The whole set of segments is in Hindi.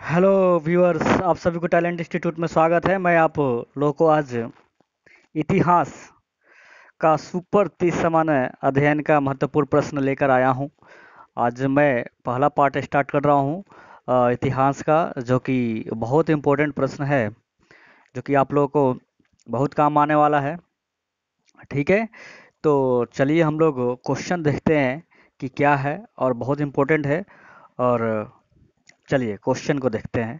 हेलो व्यूअर्स, आप सभी को टैलेंट इंस्टीट्यूट में स्वागत है। मैं आप लोगों को आज इतिहास का सुपर 30 सामान्य अध्ययन का महत्वपूर्ण प्रश्न लेकर आया हूं। आज मैं पहला पार्ट स्टार्ट कर रहा हूं इतिहास का, जो कि बहुत इम्पोर्टेंट प्रश्न है, जो कि आप लोगों को बहुत काम आने वाला है। ठीक है, तो चलिए हम लोग क्वेश्चन देखते हैं कि क्या है और बहुत इम्पोर्टेंट है। और चलिए क्वेश्चन को देखते हैं।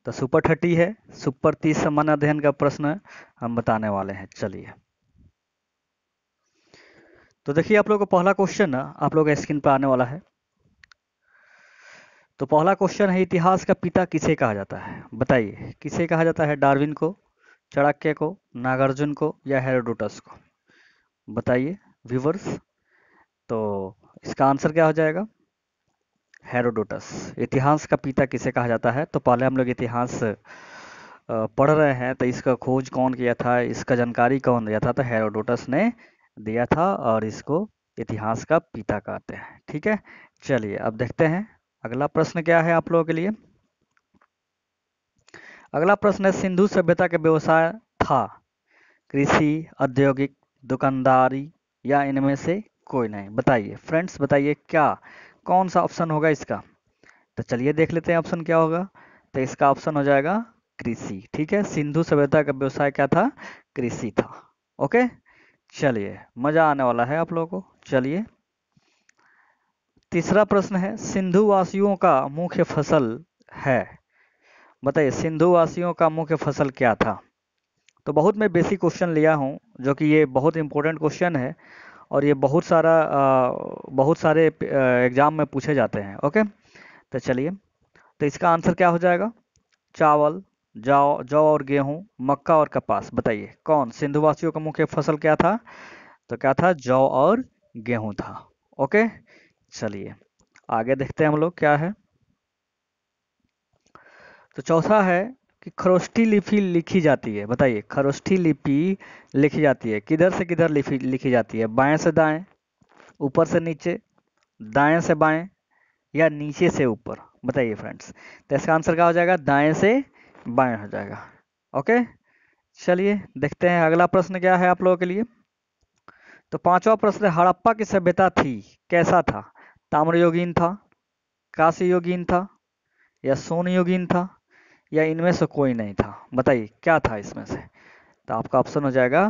तो सुपर 30 है, सुपर 30 सामान्य अध्ययन का प्रश्न हम बताने वाले हैं। चलिए, तो देखिए आप लोग को पहला क्वेश्चन आप लोग स्क्रीन पर आने वाला है। तो पहला क्वेश्चन है, इतिहास का पिता किसे कहा जाता है? बताइए, किसे कहा जाता है? डार्विन को, चाणक्य को, नागार्जुन को, या हेरोडोटस को? बताइए व्यूवर्स। तो इसका आंसर क्या हो जाएगा? हेरोडोटस। इतिहास का पिता किसे कहा जाता है? तो पहले हम लोग इतिहास पढ़ रहे हैं, तो इसका खोज कौन किया था, इसका जानकारी कौन दिया था? तो हेरोडोटस ने दिया था, और इसको इतिहास का पिता कहते हैं। ठीक है, चलिए अब देखते हैं अगला प्रश्न क्या है आप लोगों के लिए। अगला प्रश्न है, सिंधु सभ्यता का व्यवसाय था कृषि, औद्योगिक, दुकानदारी, या इनमें से कोई नहीं? बताइए फ्रेंड्स, बताइए क्या, कौन सा ऑप्शन होगा इसका? तो चलिए देख लेते हैं ऑप्शन क्या होगा। तो इसका ऑप्शन हो जाएगा कृषि। ठीक है, सिंधु सभ्यता का व्यवसाय क्या था? कृषि था। ओके, चलिए मजा आने वाला है आप लोगों को। चलिए, तीसरा प्रश्न है, सिंधु वासियों का मुख्य फसल है। बताइए, सिंधु वासियों का मुख्य फसल क्या था? तो बहुत मैं बेसिक क्वेश्चन लिया हूँ, जो कि ये बहुत इंपॉर्टेंट क्वेश्चन है, और ये बहुत सारे एग्जाम में पूछे जाते हैं। ओके, तो चलिए, तो इसका आंसर क्या हो जाएगा? चावल, जौ जौ और गेहूं, मक्का और कपास। बताइए कौन सिंधुवासियों का मुख्य फसल क्या था? तो क्या था? जौ और गेहूं था। ओके, चलिए आगे देखते हैं हम लोग क्या है। तो चौथा है कि खरोष्ठी लिपि लिखी जाती है। बताइए, खरोष्ठी लिपि लिखी जाती है किधर से किधर लिपि लिखी जाती है? बाएं से दाएं, ऊपर से नीचे, दाएं से बाएं, या नीचे से ऊपर? बताइए फ्रेंड्स। तो इसका आंसर क्या हो जाएगा? दाएं से बाएं हो जाएगा। ओके, चलिए देखते हैं अगला प्रश्न क्या है आप लोगों के लिए। तो पांचवा प्रश्न, हड़प्पा की सभ्यता थी, कैसा था? ताम्रयुगीन था, कांस्य युगीन था, या स्वर्ण युगीन था, या इनमें से कोई नहीं था? बताइए क्या था इसमें से? तो आपका ऑप्शन हो जाएगा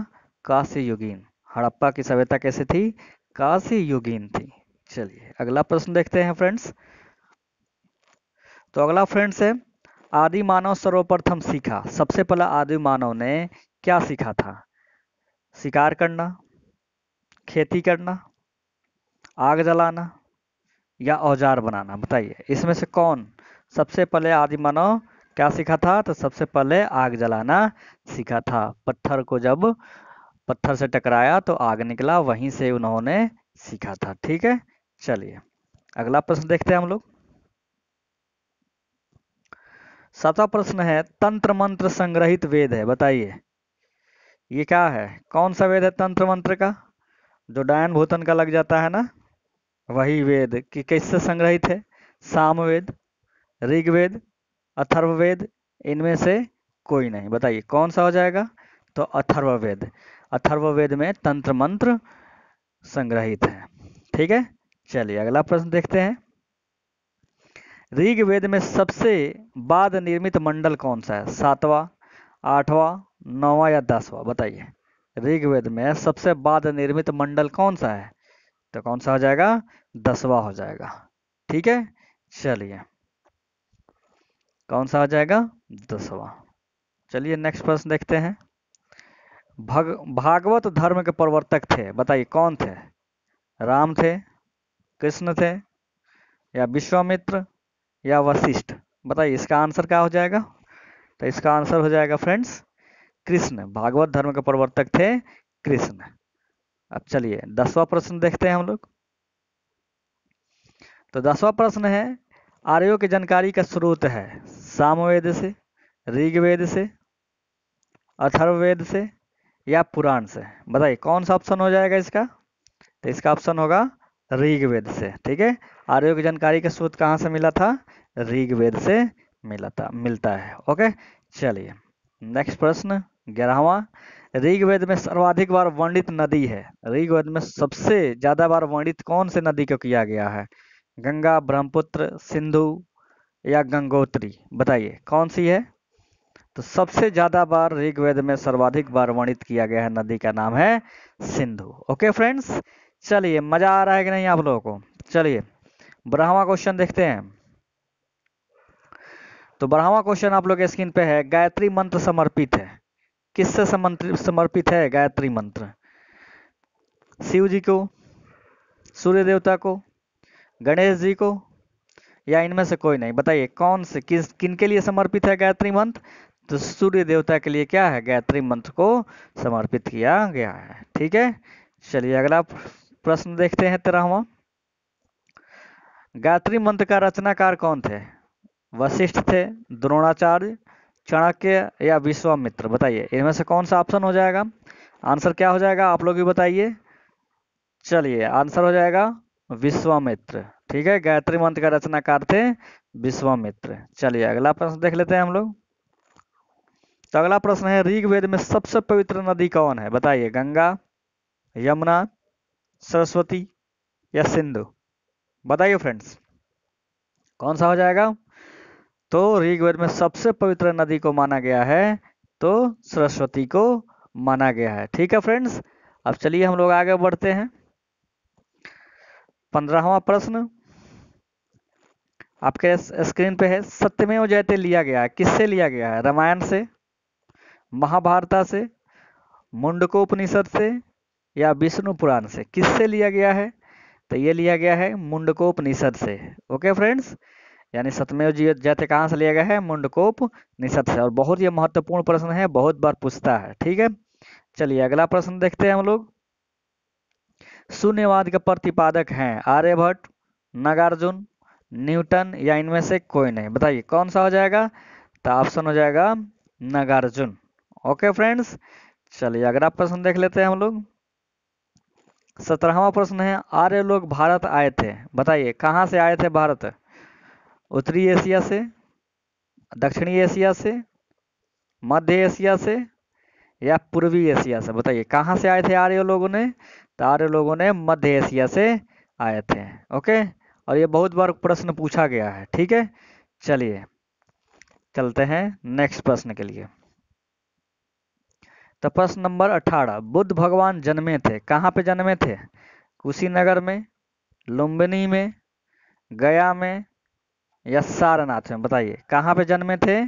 कांस्य युगीन। हड़प्पा की सभ्यता कैसे थी? कांस्य युगीन थी। चलिए अगला प्रश्न देखते हैं फ्रेंड्स। तो अगला फ्रेंड्स है, आदि मानव सर्वप्रथम सीखा, सबसे पहला आदि मानव ने क्या सीखा था? शिकार करना, खेती करना, आग जलाना, या औजार बनाना? बताइए इसमें से कौन सबसे पहले आदि मानव क्या सीखा था? तो सबसे पहले आग जलाना सीखा था। पत्थर को जब पत्थर से टकराया तो आग निकला, वहीं से उन्होंने सीखा था। ठीक है, चलिए अगला प्रश्न देखते हैं हम लोग। सातवां प्रश्न है, तंत्र मंत्र संग्रहित वेद है। बताइए ये क्या है? कौन सा वेद है तंत्र मंत्र का? जो डायन भूतन का लग जाता है ना, वही वेद कि किससे संग्रहित है? सामवेद, ऋग्वेद, अथर्ववेद, इनमें से कोई नहीं? बताइए कौन सा हो जाएगा? तो अथर्ववेद। अथर्ववेद में तंत्र मंत्र संग्रहित है। ठीक है, चलिए अगला प्रश्न देखते हैं। ऋग्वेद में सबसे बाद निर्मित मंडल कौन सा है? सातवां, आठवां, नौवां, या 10वां? बताइए ऋग्वेद में सबसे बाद निर्मित मंडल कौन सा है? तो कौन सा हो जाएगा? 10वां हो जाएगा। ठीक है, चलिए कौन सा हो जाएगा? 10वां। चलिए नेक्स्ट प्रश्न देखते हैं। भागवत धर्म के प्रवर्तक थे, बताइए कौन थे? राम थे, कृष्ण थे, या विश्वामित्र, या वशिष्ठ? बताइए इसका आंसर क्या हो जाएगा? तो इसका आंसर हो जाएगा फ्रेंड्स कृष्ण। भागवत धर्म के प्रवर्तक थे कृष्ण। अब चलिए 10वां प्रश्न देखते हैं हम लोग। तो 10वां प्रश्न है, आर्यों की जानकारी का स्रोत है सामवेद से, ऋग्वेद से, अथर्ववेद से, या पुराण से? बताइए कौन सा ऑप्शन हो जाएगा इसका? तो इसका ऑप्शन होगा ऋग्वेद से। ठीक है, आर्यों की जानकारी का स्रोत कहाँ से मिला था? ऋग्वेद से मिलता है। ओके, चलिए नेक्स्ट प्रश्न 11वां। ऋग्वेद में सर्वाधिक बार वर्णित नदी है, ऋग्वेद में सबसे ज्यादा बार वर्णित कौन से नदी को किया गया है? गंगा, ब्रह्मपुत्र, सिंधु या गंगोत्री? बताइए कौन सी है? तो सबसे ज्यादा बार ऋग्वेद में सर्वाधिक बार वर्णित किया गया है नदी का नाम है सिंधु। ओके फ्रेंड्स, चलिए मजा आ रहा है कि नहीं आप लोगों को? चलिए 12वां क्वेश्चन देखते हैं। तो 12वां क्वेश्चन आप लोग के स्क्रीन पे है, गायत्री मंत्र समर्पित है, किससे समर्पित है गायत्री मंत्र? शिव जी को, सूर्य देवता को, गणेश जी को, या इनमें से कोई नहीं? बताइए कौन से किन के लिए समर्पित है गायत्री मंत्र? तो सूर्य देवता के लिए क्या है, गायत्री मंत्र को समर्पित किया गया है। ठीक है, चलिए अगला प्रश्न देखते हैं 13वां। गायत्री मंत्र का रचनाकार कौन थे? वशिष्ठ थे, द्रोणाचार्य, चाणक्य या विश्वामित्र? बताइए इनमें से कौन सा ऑप्शन हो जाएगा? आंसर क्या हो जाएगा आप लोग भी बताइए। चलिए आंसर हो जाएगा विश्वामित्र। ठीक है, गायत्री मंत्र का रचनाकार थे विश्वामित्र। चलिए अगला प्रश्न देख लेते हैं हम लोग। तो अगला प्रश्न है, ऋग्वेद में सबसे पवित्र नदी कौन है? बताइए गंगा, यमुना, सरस्वती या सिंधु? बताइए फ्रेंड्स कौन सा हो जाएगा? तो ऋग्वेद में सबसे पवित्र नदी को माना गया है तो सरस्वती को माना गया है। ठीक है फ्रेंड्स, अब चलिए हम लोग आगे बढ़ते हैं। 15वां प्रश्न आपके स्क्रीन पे है, सत्यमेव जयते लिया गया है, किससे लिया गया है? रामायण से, महाभारत से, मुंडकोपनिषद से या विष्णु पुराण से? किससे लिया गया है? तो ये लिया गया है मुंडकोपनिषद से। ओके फ्रेंड्स, यानी सत्यमेव जयते कहाँ से लिया गया है? मुंडकोपनिषद से। और बहुत ये महत्वपूर्ण प्रश्न है, बहुत बार पूछता है। ठीक है, चलिए अगला प्रश्न देखते हैं हम लोग। शून्यवाद के प्रतिपादक हैं आर्यभट्ट, नागार्जुन, न्यूटन या इनमें से कोई नहीं? बताइए कौन सा हो जाएगा? तो ऑप्शन हो जाएगा नागार्जुन। ओके फ्रेंड्स, चलिए अगला प्रश्न देख लेते हैं हम लोग। 17वां प्रश्न है, आर्य लोग भारत आए थे, बताइए कहाँ से आए थे भारत? उत्तरी एशिया से, दक्षिणी एशिया से, मध्य एशिया से या पूर्वी एशिया से? बताइए कहाँ से आए थे आर्य लोगों ने? तो आर्य लोगों ने मध्य एशिया से आए थे। ओके, और ये बहुत बार प्रश्न पूछा गया है। ठीक है, चलिए चलते हैं नेक्स्ट प्रश्न के लिए। तो प्रश्न नंबर 18, बुद्ध भगवान जन्मे थे, कहाँ पे जन्मे थे? कुशीनगर में, लुम्बिनी में, गया में या सारनाथ में? बताइए कहाँ पे जन्मे थे?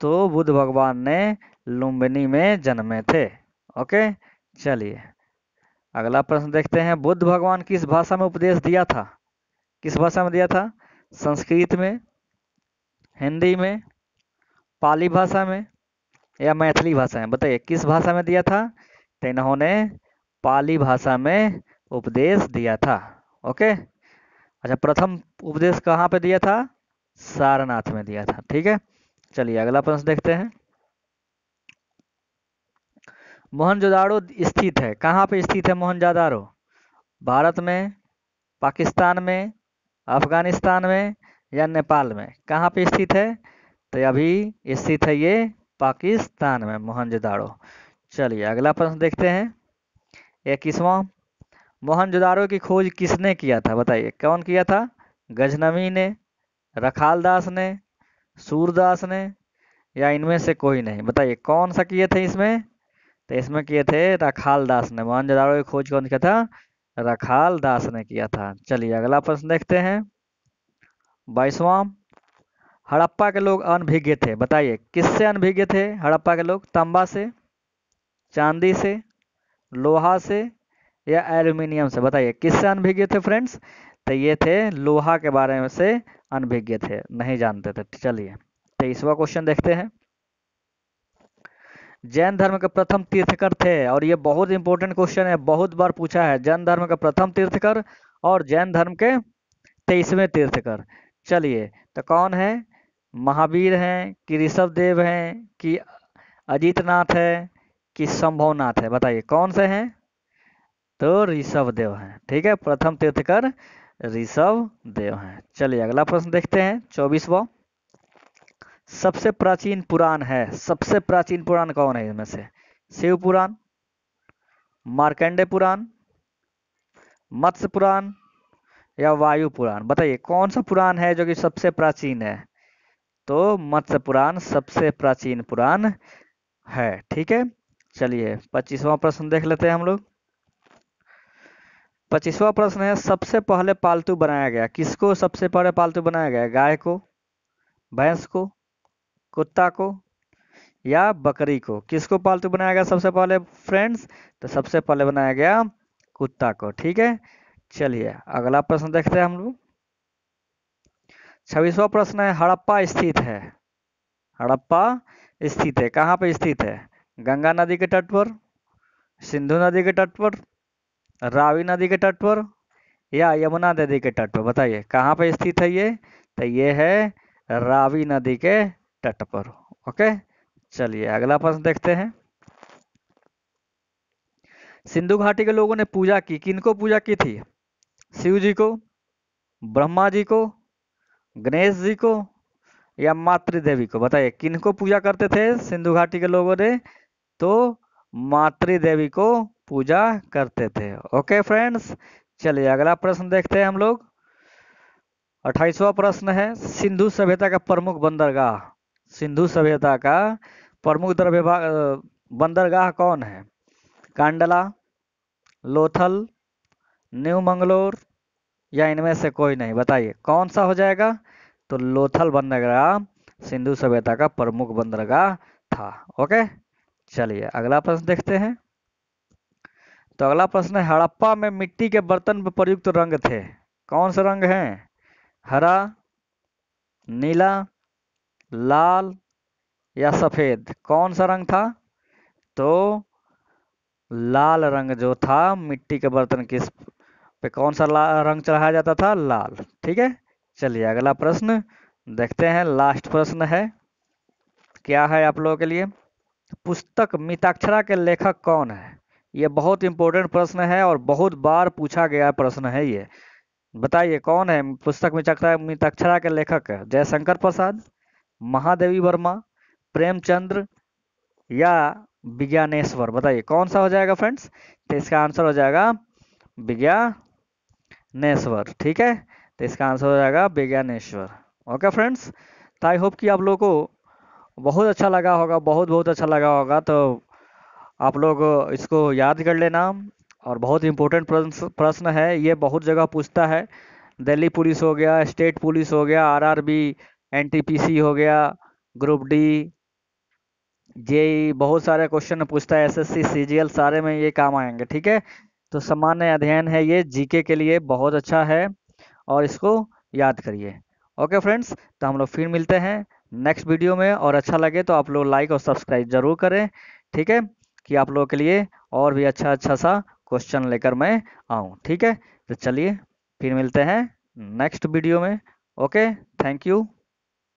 तो बुद्ध भगवान ने लुम्बिनी में जन्मे थे। ओके, चलिए अगला प्रश्न देखते हैं। बुद्ध भगवान किस भाषा में उपदेश दिया था? किस भाषा में दिया था? संस्कृत में, हिंदी में, पाली भाषा में या मैथिली भाषा में? बताइए किस भाषा में दिया था? तो इन्होंने पाली भाषा में उपदेश दिया था। ओके, अच्छा प्रथम उपदेश कहाँ पे दिया था? सारनाथ में दिया था। ठीक है, चलिए अगला प्रश्न देखते हैं। मोहनजोदाड़ो स्थित है, कहाँ पे स्थित है मोहनजोदाड़ो? भारत में, पाकिस्तान में, अफगानिस्तान में या नेपाल में? कहाँ पे स्थित है? तो अभी स्थित है ये पाकिस्तान में मोहनजोदाड़ो। चलिए अगला प्रश्न देखते हैं। 21वां, मोहनजोदाड़ो की खोज किसने किया था? बताइए कौन किया था? गजनवी ने, रखाल दास ने, सूरदास ने या इनमें से कोई नहीं? बताइए कौन सा किए थे इसमें? तो इसमें किए थे रखाल दास ने। मोहनजोदाड़ो की खोज कौन किया था? रखाल दास ने किया था। चलिए अगला प्रश्न देखते हैं। 22वां, हड़प्पा के लोग अनभिज्ञ थे, बताइए किससे अनभिज्ञ थे हड़प्पा के लोग? तांबा से, चांदी से, लोहा से या एल्यूमिनियम से? बताइए किससे अनभिज्ञ थे फ्रेंड्स? तो ये थे लोहा के बारे में से अनभिज्ञ थे, नहीं जानते थे। चलिए 23वां क्वेश्चन देखते हैं। जैन धर्म के प्रथम तीर्थकर थे, और ये बहुत इंपॉर्टेंट क्वेश्चन है, बहुत बार पूछा है। जैन धर्म के प्रथम तीर्थकर और जैन धर्म के 23वें तीर्थकर। चलिए तो कौन है? महावीर हैं कि ऋषभ देव हैं कि अजीतनाथ है कि संभवनाथ है? बताइए कौन से हैं? तो ऋषभ देव हैं। ठीक है, प्रथम तीर्थकर ऋषभ देव हैं। चलिए अगला प्रश्न देखते हैं 24वां। सबसे प्राचीन पुराण है, सबसे प्राचीन पुराण कौन है इनमें से? शिव पुराण, मार्कंडे पुराण, मत्स्य पुराण या वायु पुराण? बताइए कौन सा पुराण है जो कि सबसे प्राचीन है? तो मत्स्य पुराण सबसे प्राचीन पुराण है। ठीक है, चलिए 25वां प्रश्न देख लेते हैं हम लोग। 25वां प्रश्न है, सबसे पहले पालतू बनाया गया, किसको सबसे पहले पालतू बनाया गया? गाय को, भैंस को, कुत्ता को या बकरी को? किसको पालतू बनाया गया सबसे पहले फ्रेंड्स? तो सबसे पहले बनाया गया कुत्ता को। ठीक है, चलिए अगला प्रश्न देखते हैं हम लोग। 26वां प्रश्न है, हड़प्पा स्थित है, हड़प्पा स्थित है, कहाँ पे स्थित है? गंगा नदी के तट पर, सिंधु नदी के तट पर, रावी नदी के तट पर या यमुना नदी के तट पर? बताइए कहाँ पे स्थित है ये? तो ये है रावी नदी के तट पर। ओके, चलिए अगला प्रश्न देखते हैं। सिंधु घाटी के लोगों ने पूजा की, किनको पूजा की थी? शिव जी को, ब्रह्मा जी को, गणेश जी को या मातृ देवी को? बताइए किनको पूजा करते थे सिंधु घाटी के लोगों ने? तो मातृ देवी को पूजा करते थे। ओके फ्रेंड्स, चलिए अगला प्रश्न देखते हैं हम लोग। 28वां प्रश्न है, सिंधु सभ्यता का प्रमुख बंदरगाह, सिंधु सभ्यता का प्रमुख बंदरगाह कौन है? कांडला, लोथल, न्यू मंगलोर या इनमें से कोई नहीं? बताइए कौन सा हो जाएगा? तो लोथल बंदरगाह सिंधु सभ्यता का प्रमुख बंदरगाह था। ओके, चलिए अगला प्रश्न देखते हैं। तो अगला प्रश्न है, हड़प्पा में मिट्टी के बर्तन में प्रयुक्त रंग थे, कौन से रंग हैं? हरा, नीला, लाल या सफेद? कौन सा रंग था? तो लाल रंग जो था, मिट्टी के बर्तन किस पे कौन सा रंग चढ़ाया जाता था? लाल। ठीक है, चलिए अगला प्रश्न देखते हैं, लास्ट प्रश्न है, क्या है आप लोगों के लिए? पुस्तक मिताक्षरा के लेखक कौन है? ये बहुत इंपॉर्टेंट प्रश्न है और बहुत बार पूछा गया प्रश्न है ये। बताइए कौन है पुस्तक मिताक्षरा के लेखक? जयशंकर प्रसाद, महादेवी वर्मा, प्रेमचंद्र या विज्ञानेश्वर? बताइए कौन सा हो जाएगा फ्रेंड्स? तो इसका आंसर हो जाएगा विज्ञानेश्वर। ठीक है, तो इसका आंसर हो जाएगा विज्ञानेश्वर। ओके फ्रेंड्स, तो आई होप कि आप लोगों को बहुत अच्छा लगा होगा, बहुत बहुत अच्छा लगा होगा। तो आप लोग इसको याद कर लेना, और बहुत इंपॉर्टेंट प्रश्न है ये, बहुत जगह पूछता है। दिल्ली पुलिस हो गया, स्टेट पुलिस हो गया, आरआरबी, एनटीपीसी हो गया, ग्रुप डी, जेई, बहुत सारे क्वेश्चन पूछता है, एसएससी, सीजीएल, सारे में ये काम आएंगे। ठीक है, तो सामान्य अध्ययन है ये, जीके के लिए बहुत अच्छा है और इसको याद करिए। ओके फ्रेंड्स, तो हम लोग फिर मिलते हैं नेक्स्ट वीडियो में, और अच्छा लगे तो आप लोग लाइक और सब्सक्राइब जरूर करें। ठीक है, कि आप लोगों के लिए और भी अच्छा अच्छा सा क्वेश्चन लेकर मैं आऊँ। ठीक है, तो चलिए फिर मिलते हैं नेक्स्ट वीडियो में। Okay, thank you.